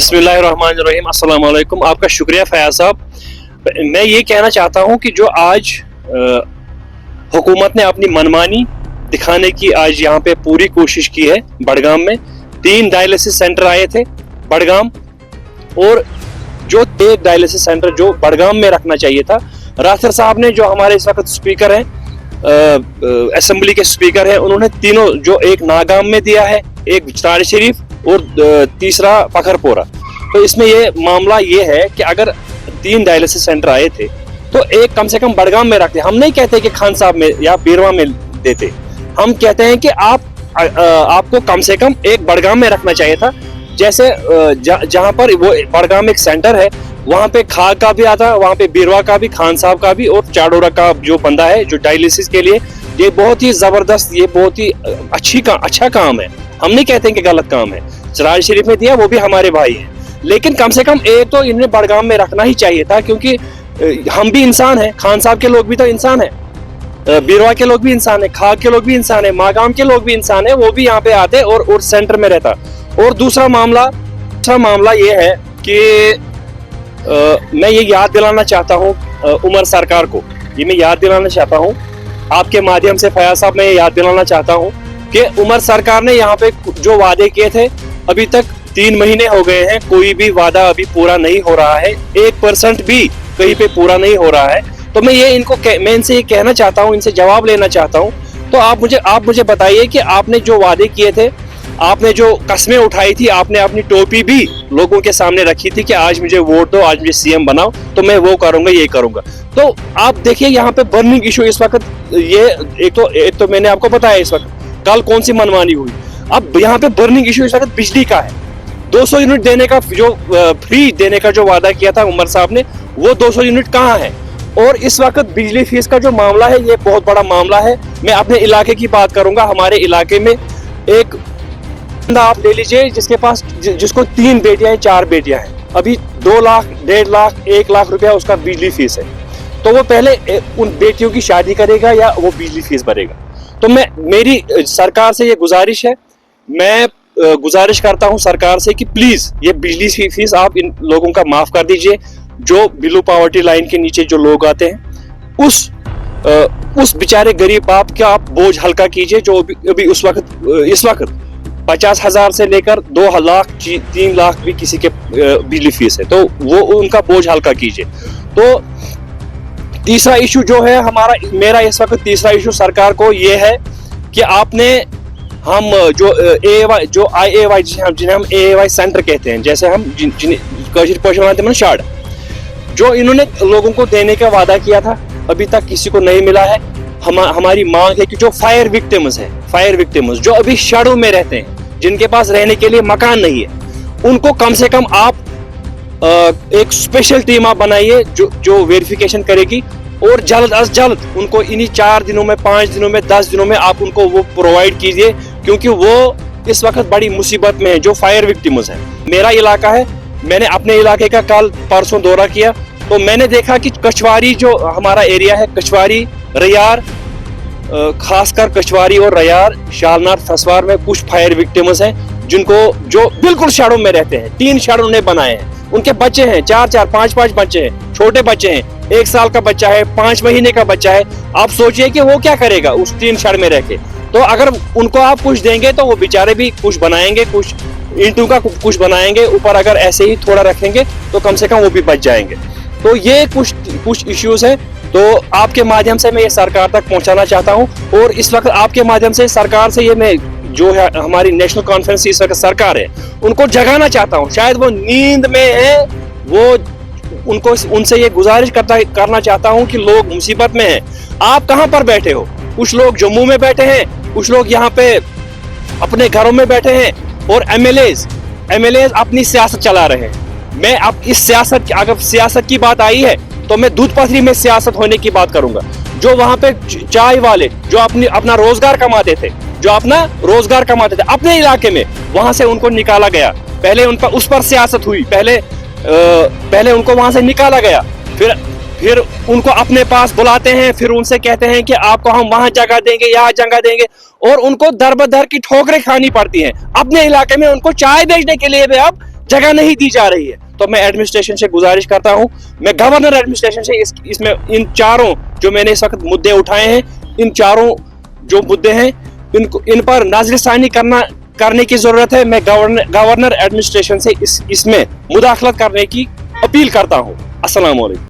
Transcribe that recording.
बिस्मिल्लाहिर्रहमानिर्रहीम, अस्सलाम वालेकुम। आपका शुक्रिया फयाज साहब। मैं ये कहना चाहता हूँ कि जो आज हुकूमत ने अपनी मनमानी दिखाने की आज यहाँ पे पूरी कोशिश की है। बड़गाम में 3 डायलिसिस सेंटर आए थे बड़गाम, और जो एक डायलिसिस सेंटर जो बड़गाम में रखना चाहिए था, राथर साहब ने, जो हमारे इस वक्त स्पीकर हैं, असेंबली के स्पीकर हैं, उन्होंने तीनों, जो एक नागाम में दिया है, एक तार शरीफ और तीसरा पखरपोरा। तो इसमें ये मामला ये है कि अगर 3 डायलिसिस सेंटर आए थे तो एक कम से कम बड़गाम में रखते। हम नहीं कहते कि खान साहब में या बीरवा में देते, हम कहते हैं कि आपको कम से कम एक बड़गाम में रखना चाहिए था। जैसे जहां पर वो बड़गाम एक सेंटर है, वहां पे खाग का भी आता है, वहां पे बीरवा का भी, खान साहब का भी, और चाडोरा का जो बंदा है जो डायलिसिस के लिए, ये बहुत ही जबरदस्त, ये बहुत ही अच्छा काम है। हम नहीं कहते कि गलत काम है। सराज शरीफ में दिया, वो भी हमारे भाई हैं, लेकिन कम से कम एक तो इन्हें बड़गाम में रखना ही चाहिए था, क्योंकि हम भी इंसान हैं। खान साहब के लोग भी तो इंसान हैं, बीरवा के लोग भी इंसान हैं, खाग के लोग भी इंसान हैं, मागाम के लोग भी इंसान हैं, वो भी यहाँ पे आते और सेंटर में रहता। और दूसरा मामला ये है कि मैं ये याद दिलाना चाहता हूँ उमर सरकार को, ये मैं याद दिलाना चाहता हूँ आपके माध्यम से फयाज साहब, मैं ये याद दिलाना चाहता हूँ कि उमर सरकार ने यहाँ पे जो वादे किए थे, अभी तक 3 महीने हो गए हैं, कोई भी वादा अभी पूरा नहीं हो रहा है, 1% भी कहीं पे पूरा नहीं हो रहा है। तो मैं इनसे ये कहना चाहता हूँ, इनसे जवाब लेना चाहता हूँ। तो आप मुझे बताइए कि आपने जो वादे किए थे, आपने जो कस्में उठाई थी, आपने अपनी टोपी भी लोगों के सामने रखी थी कि आज मुझे वोट दो, आज मुझे सीएम बनाओ, तो मैं वो करूंगा, ये करूंगा। तो आप देखिए यहाँ पे बर्निंग इशू इस वक्त, ये एक तो मैंने आपको बताया इस वक्त, कल कौन सी मनमानी हुई। अब यहाँ पे बर्निंग इशू इस वक्त बिजली का है। 200 यूनिट देने का, जो फ्री देने का जो वादा किया था उमर साहब ने, वो 200 यूनिट कहाँ है। और इस वक्त बिजली फीस का जो मामला है, ये बहुत बड़ा मामला है। मैं अपने इलाके की बात करूंगा। हमारे इलाके में एक बंदा आप ले लीजिए जिसको 3 बेटियां हैं, 4 बेटियां हैं, अभी 2 लाख, 1.5 लाख, 1 लाख रुपया उसका बिजली फीस है। तो वो पहले उन बेटियों की शादी करेगा या वो बिजली फीस भरेगा। तो मेरी सरकार से ये गुजारिश है, मैं गुजारिश करता हूं सरकार से कि प्लीज ये बिजली फीस आप इन लोगों का माफ कर दीजिए। जो बिलो पॉवर्टी लाइन के नीचे जो लोग आते हैं, उस बेचारे गरीब बाप का आप बोझ हल्का कीजिए। जो अभी इस वक्त 50,000 से लेकर 2 लाख, 3 लाख भी किसी के बिजली फीस है, तो वो उनका बोझ हल्का कीजिए। तो तीसरा इशू जो है मेरा इस वक्त तीसरा इशू सरकार को ये है कि आपने हम जो IAY जिन्हें हम AAY सेंटर कहते हैं, जैसे हम शार्ड, जो इन्होंने लोगों को देने का वादा किया था, अभी तक किसी को नहीं मिला है। हमारी मांग है कि जो फायर विक्टिम्स जो अभी शहरों में रहते हैं, जिनके पास रहने के लिए मकान नहीं है, उनको कम से कम आप एक स्पेशल टीम आप बनाइए जो वेरिफिकेशन करेगी, और जल्द अज जल्द उनको इन्हीं 4 दिनों में, 5 दिनों में, 10 दिनों में आप उनको वो प्रोवाइड कीजिए, क्योंकि वो इस वक्त बड़ी मुसीबत में है, जो फायर विक्टिम्स हैं। मेरा इलाका है, मैंने अपने इलाके का कल परसों दौरा किया, तो मैंने देखा कि कछवारी, जो हमारा एरिया है, कछवारी, रैयार, खासकर कछवारी और रैयार, शालनार, फसवार में कुछ फायर विक्टिम्स हैं, जो बिल्कुल शहरों में रहते हैं। 3 शहर उन्होंने बनाए हैं, उनके बच्चे हैं, 4-4, 5-5 बच्चे हैं, छोटे बच्चे हैं, 1 साल का बच्चा है, 5 महीने का बच्चा है। आप सोचिए कि वो क्या करेगा उस 3 शहर में रह के। तो अगर उनको आप कुछ देंगे तो वो बेचारे भी कुछ बनाएंगे, कुछ ईंटों का कुछ बनाएंगे, ऊपर अगर ऐसे ही थोड़ा रखेंगे तो कम से कम वो भी बच जाएंगे। तो ये कुछ इश्यूज हैं, तो आपके माध्यम से मैं ये सरकार तक पहुंचाना चाहता हूं। और इस वक्त आपके माध्यम से सरकार से ये मैं, जो है हमारी नेशनल कॉन्फ्रेंस इस वक्त सरकार है, उनको जगाना चाहता हूं। शायद वो नींद में है, उनसे ये गुजारिश करना चाहता हूं कि लोग मुसीबत में हैं, आप कहां पर बैठे हो। कुछ लोग जम्मू में बैठे हैं, कुछ लोग यहाँ पे अपने घरों में बैठे हैं, और एमएलए अपनी सियासत चला रहे हैं। मैं अब अगर सियासत की बात आई है तो मैं दूध पथरी में सियासत होने की बात करूंगा। जो वहां पे चाय वाले जो अपना रोजगार कमाते थे, अपने इलाके में, वहां से उनको निकाला गया। पहले उस पर सियासत हुई, पहले उनको वहां से निकाला गया, फिर उनको अपने पास बुलाते हैं, फिर उनसे कहते हैं कि आपको हम वहां जगह देंगे, यहाँ जगह देंगे, और उनको दर बदर की ठोकरें खानी पड़ती हैं। अपने इलाके में उनको चाय बेचने के लिए भी अब जगह नहीं दी जा रही है। तो मैं एडमिनिस्ट्रेशन से गुजारिश करता हूं, मैं गवर्नर एडमिनिस्ट्रेशन से इसमें इन चारों जो मैंने इस वक्त मुद्दे उठाए हैं, इन चारों जो मुद्दे हैं इन पर नाज़रसानी करने की जरूरत है। मैं गवर्नर एडमिनिस्ट्रेशन से इसमें मुदाखलत करने की अपील करता हूं। अस्सलाम वालेकुम।